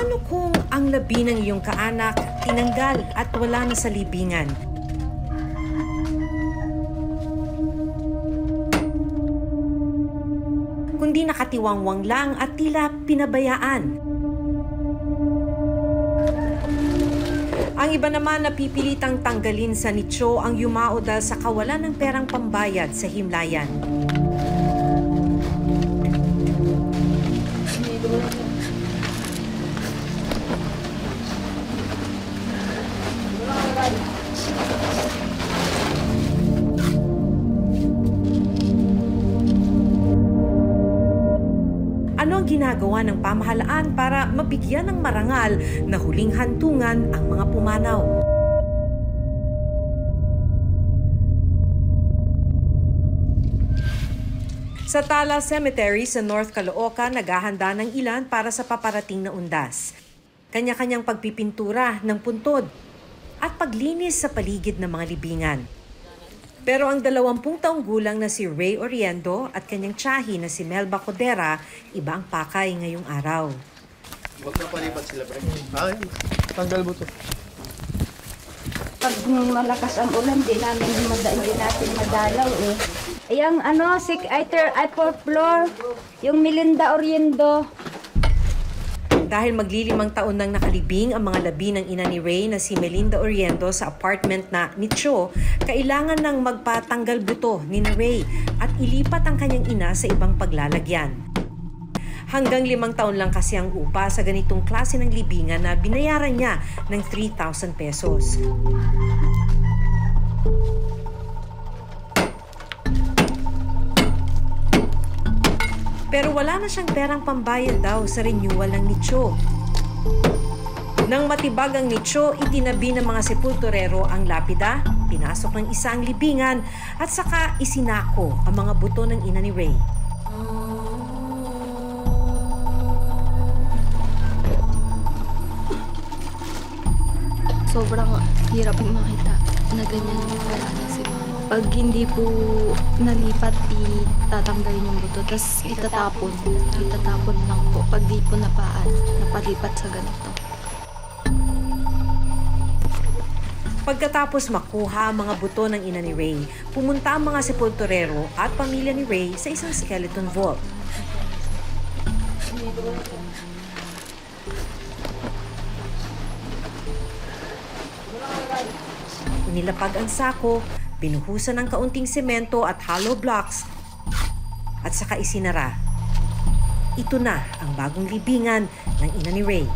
Paano kung ang labi ng iyong kaanak tinanggal at wala na sa libingan? Kundi nakatiwangwang lang at tila pinabayaan. Ang iba naman napipilitang tanggalin sa nicho ang yumao dahil sa kawalan ng perang pambayad sa himlayan. Ano ang ginagawa ng pamahalaan para mabigyan ng marangal na huling hantungan ang mga pumanaw? Sa Tala Cemetery sa North Caloocan, naghahanda ng ilan para sa paparating na undas. Kanya-kanyang pagpipintura ng puntod at paglinis sa paligid ng mga libingan. Pero ang 20 taong gulang na si Ray Oriendo at kanyang tiyahin na si Melba Codera, iba ang pakay ngayong araw. Huwag na palipat sila, pre. Ay, tanggal mo to. Pag malakas ang ulan, di natin madalaw eh. Yung fourth floor, yung Melinda Oriendo. Dahil maglilimang taon nang nakalibing ang mga labi ng ina ni Ray na si Melinda Oriendo sa apartment na nicho, kailangan nang magpatanggal buto ni Ray at ilipat ang kanyang ina sa ibang paglalagyan. Hanggang 5 taon lang kasi ang upa sa ganitong klase ng libingan na binayaran niya ng 3,000 pesos. Pero wala na siyang perang pambayad daw sa renewal ng nicho. Nang matibag ang nicho, itinabi ng mga sepulturero ang lapida, pinasok ng isang libingan at saka isinako ang mga buto ng ina ni Ray. Sobrang hirap makita na ganyan yung pera niya si Mama. Pag hindi po nalipat, itatanggalin yung buto, tapos itatapon lang po. Pag di po napalipat sa ganito. Pagkatapos makuha ang mga buto ng ina ni Ray, pumunta ang mga sepulturero at pamilya ni Ray sa isang skeleton vault. Inilapag ang sako, binuhusan ng kaunting semento at hollow blocks at saka isinara. Ito na ang bagong libingan ng ina ni Ray.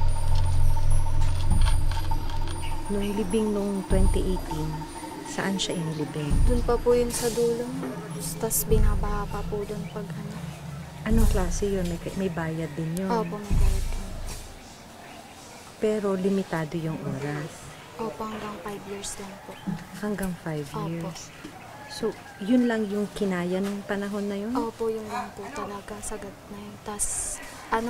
Nung libing noong 2018, saan siya inilibing? Doon pa po yun sa dulo. Tapos binabaha pa po doon pag ano. Anong klase yun? May bayad din yun? Opo, may bayad din. Pero limitado yung oras? Opo, hanggang 5 years lang po. Hanggang 5 Opo. years? So, yun lang yung kinaya nung panahon na yun? Opo, yun lang po talaga. Sagad na yun. Tapos,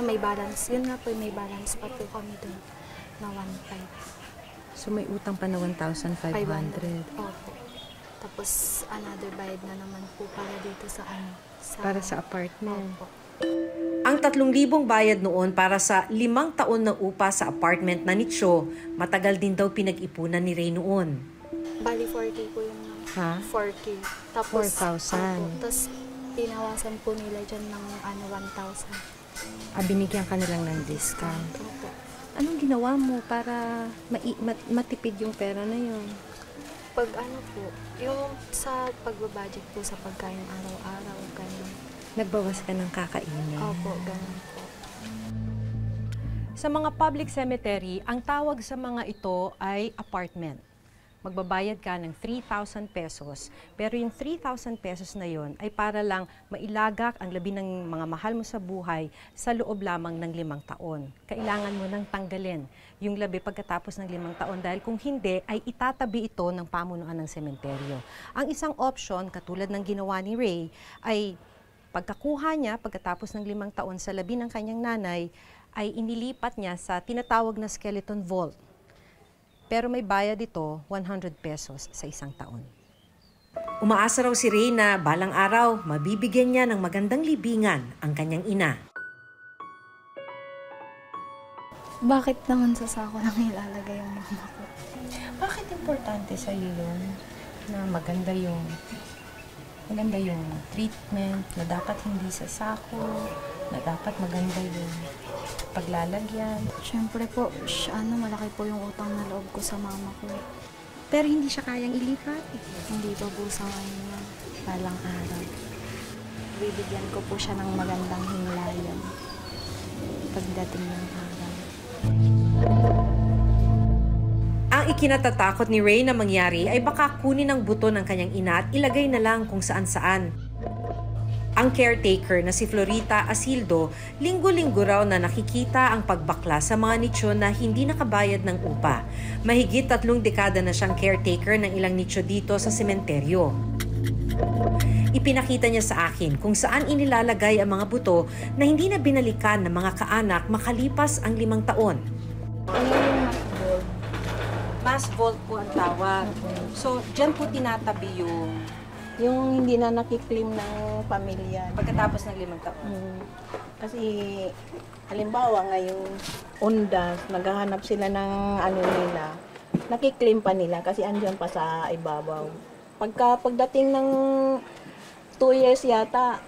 may balance. Yun nga po, may balance pa po kami doon na 1.5. So, may utang pa na 1,500? Opo. Tapos, another bayad na naman po para dito sa para sa apartment? Opo. Ang 3,000 bayad noon para sa 5 taon na upa sa apartment na nicho, matagal din daw pinag-ipunan ni Ray noon. Bali, 4K po yun. Ha? 4K. Tapos, 4,000? Tapos, pinawasan po nila dyan ng 1,000. Binigyan ka nilang ng discount? Opo. Anong ginawa mo para matipid yung pera na yun? Pag yung sa pagbabudget po sa pagkain araw-araw, ganun. Nagbawas ka ng kakainin? Opo, ganun po. Sa mga public cemetery, ang tawag sa mga ito ay apartment. Magbabayad ka ng 3,000 pesos, pero yung 3,000 pesos na yon ay para lang mailagak ang labi ng mga mahal mo sa buhay sa loob lamang ng 5 taon. Kailangan mo nang tanggalin yung labi pagkatapos ng 5 taon dahil kung hindi ay itatabi ito ng pamunuan ng sementeryo. Ang isang option, katulad ng ginawa ni Ray, ay pagkakuha niya pagkatapos ng 5 taon sa labi ng kanyang nanay, ay inilipat niya sa tinatawag na skeleton vault. Pero may bayad ito, 100 pesos sa 1 taon. Umaasa raw si Ray na balang araw, mabibigyan niya ng magandang libingan ang kanyang ina. Bakit naman sa sako lang ilalagay yung mama ko? Bakit importante sa iyo yun na maganda yung treatment, na dapat hindi sa sako, na dapat maganda yung paglalagyan? Siyempre po, malaki po yung utang na loob ko sa mama ko. Pero hindi siya kayang ilipat. Hindi pa po sa kanya palang araw. Bibigyan ko po siya ng magandang himlayan pagdating ng araw. Ang ikinatatakot ni Ray na mangyari ay baka kunin ang buto ng kanyang ina at ilagay na lang kung saan-saan. Ang caretaker na si Florita Asildo, linggo-linggo raw na nakikita ang pagbakla sa mga nicho na hindi nakabayad ng upa. Mahigit 3 dekada na siyang caretaker ng ilang nicho dito sa sementeryo. Ipinakita niya sa akin kung saan inilalagay ang mga buto na hindi na binalikan ng mga kaanak makalipas ang 5 taon. Mass vault po ang tawag. So, dyan po tinatabi yung hindi na nakiklaim ng pamilya. pagkatapos ng 5 taon. Kasi, halimbawa ngayong undas, naghahanap sila ng ano nila, nakiklaim pa nila kasi andyan pa sa ibabaw. Pagdating ng 2 years yata,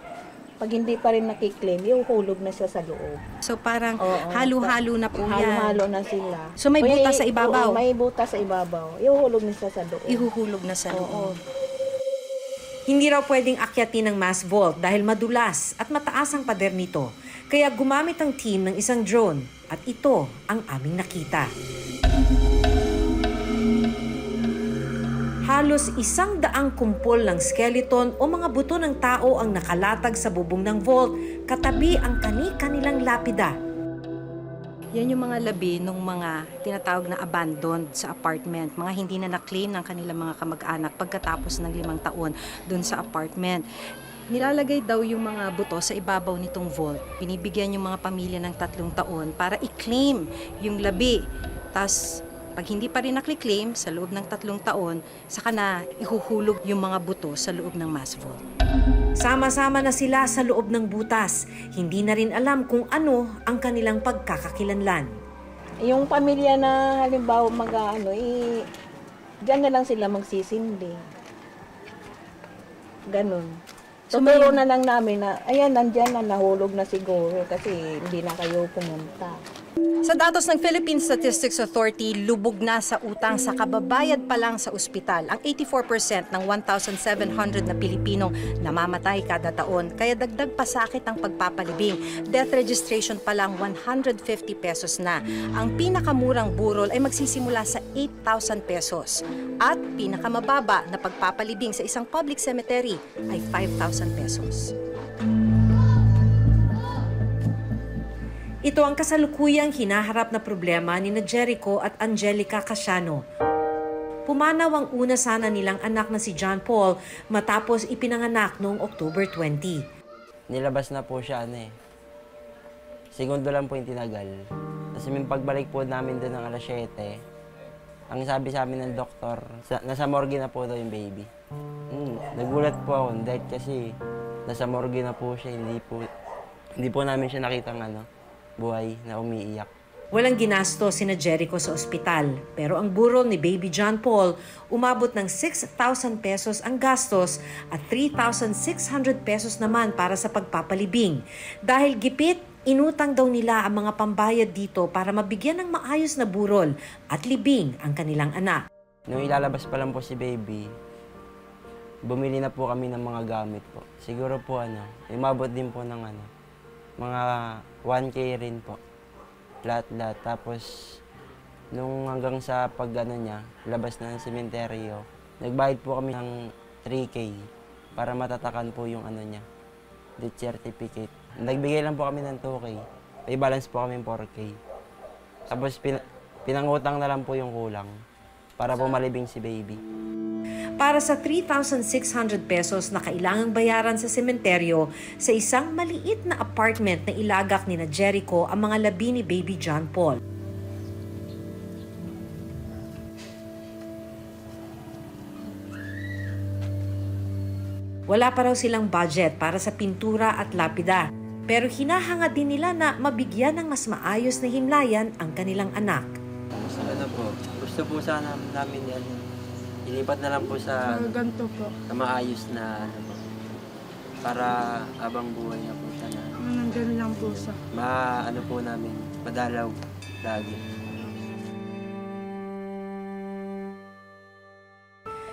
pag hindi pa rin nakiklaim, ihuhulog na siya sa loob. So, parang Oo. halo-halo na po yan. Halo-halo na sila. So, may butas sa ibabaw? Oo, may butas sa ibabaw. Ihuhulog na siya sa loob. Ihuhulog na sa Oo. loob. Hindi raw pwedeng akyatin ng mass vault dahil madulas at mataas ang pader nito. Kaya gumamit ang team ng isang drone at ito ang aming nakita. Halos 100 kumpol ng skeleton o mga buto ng tao ang nakalatag sa bubong ng vault katabi ang kani-kanilang lapida. Yan yung mga labi ng mga tinatawag na abandoned sa apartment, mga hindi na na-claim ng kanilang mga kamag-anak pagkatapos ng 5 taon dun sa apartment. Nilalagay daw yung mga buto sa ibabaw nitong vault. Binibigyan yung mga pamilya ng 3 taon para i-claim yung labi. Tas pag hindi pa rin nakli-claim sa loob ng 3 taon, saka na ihuhulog yung mga buto sa loob ng mass vault. Sama-sama na sila sa loob ng butas. Hindi na rin alam kung ano ang kanilang pagkakakilanlan. Yung pamilya na halimbawa diyan na lang sila magsisindi. Ganun. So, pero na lang namin na, ayan, nandyan na, nahulog na siguro kasi hindi na kayo pumunta. Sa datos ng Philippine Statistics Authority, lubog na sa utang sa kababayad pa lang sa ospital ang 84% ng 1,700 na Pilipinong namamatay kada taon. Kaya dagdag pa sakit ang pagpapalibing. Death registration pa lang 150 pesos na. Ang pinakamurang burol ay magsisimula sa 8,000 pesos. At pinakamababa na pagpapalibing sa isang public cemetery ay 5,000 pesos. Ito ang kasalukuyang hinaharap na problema ni Jericho at Angelica Casiano. Pumanaw ang una sana nilang anak na si John Paul matapos ipinanganak noong October 20. Nilabas na po siya, segundo lang po yung tinagal. Kasi may pagbalik po namin doon ng alas 7, ang sabi sa amin ng doktor, nasa morgue na po daw yung baby. Nagulat po ako dahil kasi nasa morgue na po siya, hindi po namin siya nakitang buhay na umiiyak. Walang ginasto sina Jericho sa ospital, pero ang burol ni Baby John Paul umabot ng 6,000 pesos ang gastos at 3,600 pesos naman para sa pagpapalibing. Dahil gipit, inutang daw nila ang mga pambayad dito para mabigyan ng maayos na burol at libing ang kanilang anak. Nung ilalabas pa lang po si Baby, bumili na po kami ng mga gamit po. Siguro po umabot din po ng mga 1K rin po. Lahat-lahat. Tapos, nung hanggang sa niya, labas na ng sementeryo, nagbayad po kami ng 3K para matatakan po yung niya, death certificate. Nagbigay lang po kami ng 2K. May balance po kami 4K. Tapos, pinangutang na lang po yung kulang para po malibing si Baby. Para sa 3,600 pesos na kailangang bayaran sa sementeryo, sa isang maliit na apartment na ilagak ni Jericho ang mga labi ni Baby John Paul. Wala pa raw silang budget para sa pintura at lapida. Pero hinahangad din nila na mabigyan ng mas maayos na himlayan ang kanilang anak. Ano po, gusto po sana namin yan. Ilipat na lang po sa Ganito po. na maayos na ano po. Para abang buhay na po siya na Nandun lang po sa. ano po namin, madalaw lagi.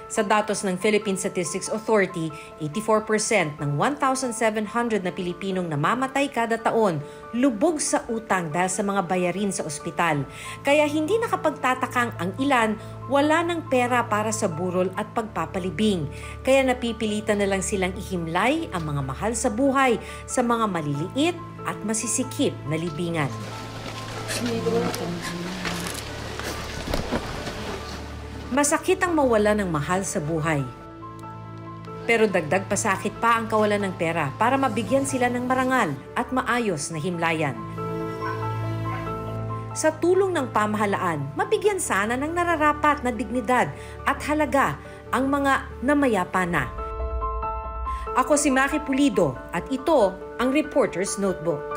Sa datos ng Philippine Statistics Authority, 84% ng 1,700 na Pilipinong namamatay kada taon lubog sa utang dahil sa mga bayarin sa ospital. Kaya hindi nakapagtatakang ang ilan wala ng pera para sa burol at pagpapalibing. Kaya napipilitan na lang silang ihimlay ang mga mahal sa buhay sa mga maliliit at masisikip na libingan. Masakit ang mawala ng mahal sa buhay. Pero dagdag pasakit pa ang kawalan ng pera para mabigyan sila ng marangal at maayos na himlayan. Sa tulong ng pamahalaan, mabigyan sana ng nararapat na dignidad at halaga ang mga namayapa na. Ako si Maki Pulido at ito ang Reporter's Notebook.